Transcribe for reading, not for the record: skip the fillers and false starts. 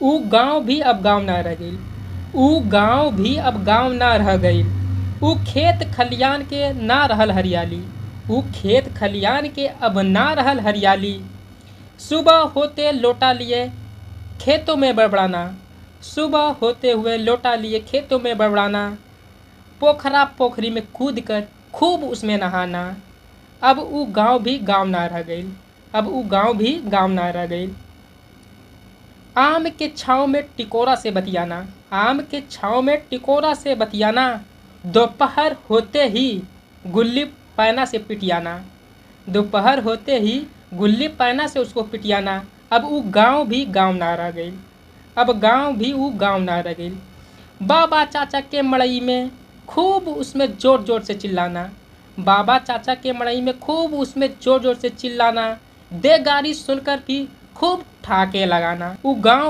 ऊ गाँव भी अब गाँव ना रह गइल। ऊ गाँव भी अब गाँव ना रह गइल। ऊ खेत खलियान के ना रहल हरियाली। ऊ खेत खलियान के अब ना रहल हरियाली। सुबह होते लोटा लिए खेतों में बड़बड़ाना। सुबह होते हुए लोटा लिए खेतों में बड़बड़ाना। पोखरा पोखरी में कूद कर खूब उसमें नहाना। अब ऊ गाँव भी गाँव ना रह गइल। अब ऊ गाँव भी गाँव ना रह गइल। आम के छाँव में टिकोरा से बतियाना। आम के छाँव में टिकोरा से बतियाना। दोपहर होते ही गुल्ली पैना से पिटियाना। दोपहर होते ही गुल्ली पैना से उसको पिटियाना। अब ऊ गाँव भी गाँव ना रह गइल। अब गाँव भी ऊ गाँव ना रह गइल। बाबा चाचा के मड़ई में खूब उसमें जोर जोर से चिल्लाना। बाबा चाचा के मड़ई में खूब उसमें जोर जोर से चिल्लाना। दे गारी सुनकर भी खूब ठाके लगाना। ऊ गाँव